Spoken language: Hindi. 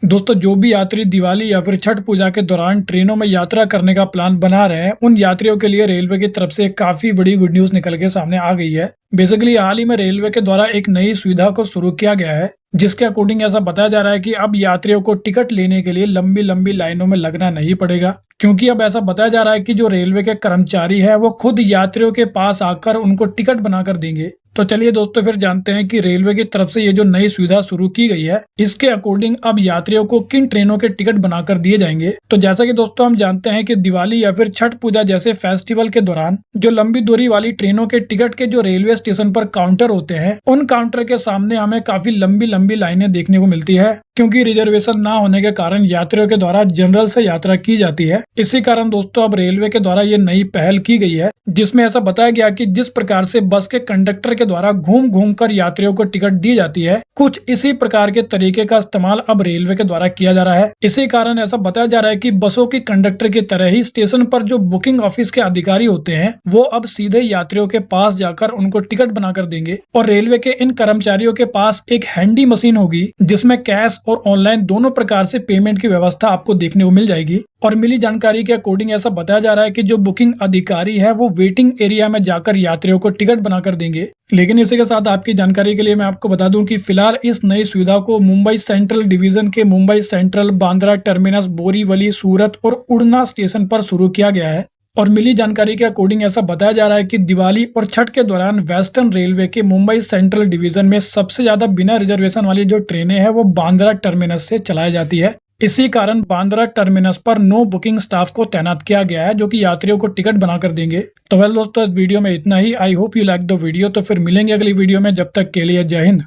दोस्तों जो भी यात्री दिवाली या फिर छठ पूजा के दौरान ट्रेनों में यात्रा करने का प्लान बना रहे हैं, उन यात्रियों के लिए रेलवे की तरफ से एक काफी बड़ी गुड न्यूज निकल के सामने आ गई है। बेसिकली हाल ही में रेलवे के द्वारा एक नई सुविधा को शुरू किया गया है, जिसके अकॉर्डिंग ऐसा बताया जा रहा है कि अब यात्रियों को टिकट लेने के लिए लंबी लंबी लाइनों में लगना नहीं पड़ेगा। क्योंकि अब ऐसा बताया जा रहा है कि जो रेलवे के कर्मचारी है वो खुद यात्रियों के पास आकर उनको टिकट बनाकर देंगे। तो चलिए दोस्तों फिर जानते हैं कि रेलवे की तरफ से ये जो नई सुविधा शुरू की गई है, इसके अकॉर्डिंग अब यात्रियों को किन ट्रेनों के टिकट बनाकर दिए जाएंगे। तो जैसा कि दोस्तों हम जानते हैं कि दिवाली या फिर छठ पूजा जैसे फेस्टिवल के दौरान जो लंबी दूरी वाली ट्रेनों के टिकट के जो रेलवे स्टेशन पर काउंटर होते हैं, उन काउंटर के सामने हमें काफी लंबी लंबी लाइनें देखने को मिलती है, क्योंकि रिजर्वेशन ना होने के कारण यात्रियों के द्वारा जनरल से यात्रा की जाती है। इसी कारण दोस्तों अब रेलवे के द्वारा ये नई पहल की गई है, जिसमें ऐसा बताया गया कि जिस प्रकार से बस के कंडक्टर के द्वारा घूम घूम कर यात्रियों को टिकट दी जाती है, कुछ इसी प्रकार के तरीके का इस्तेमाल अब रेलवे के द्वारा किया जा रहा है। इसी कारण ऐसा बताया जा रहा है कि बसों की कंडक्टर की तरह ही स्टेशन पर जो बुकिंग ऑफिस के अधिकारी होते हैं, वो अब सीधे यात्रियों के पास जाकर उनको टिकट बनाकर देंगे। और रेलवे के इन कर्मचारियों के पास एक हैंडी मशीन होगी, जिसमें कैश और ऑनलाइन दोनों प्रकार से पेमेंट की व्यवस्था आपको देखने को मिल जाएगी। और मिली जानकारी के अकॉर्डिंग ऐसा बताया जा रहा है कि जो बुकिंग अधिकारी है वो वेटिंग एरिया में जाकर यात्रियों को टिकट बनाकर देंगे। लेकिन इसी के साथ आपकी जानकारी के लिए मैं आपको बता दूं कि फिलहाल इस नई सुविधा को मुंबई सेंट्रल डिवीजन के मुंबई सेंट्रल, बांद्रा टर्मिनस, बोरीवली, सूरत और उड़ना स्टेशन पर शुरू किया गया है। और मिली जानकारी के अकॉर्डिंग ऐसा बताया जा रहा है कि दिवाली और छठ के दौरान वेस्टर्न रेलवे के मुंबई सेंट्रल डिवीजन में सबसे ज्यादा बिना रिजर्वेशन वाली जो ट्रेनें हैं वो बांद्रा टर्मिनस से चलाई जाती है। इसी कारण बांद्रा टर्मिनस पर नो बुकिंग स्टाफ को तैनात किया गया है, जो कि यात्रियों को टिकट बनाकर देंगे। तो वेल दोस्तों, इस वीडियो में इतना ही। I hope you like the video. तो फिर मिलेंगे अगली वीडियो में, जब तक के लिए जय हिंद।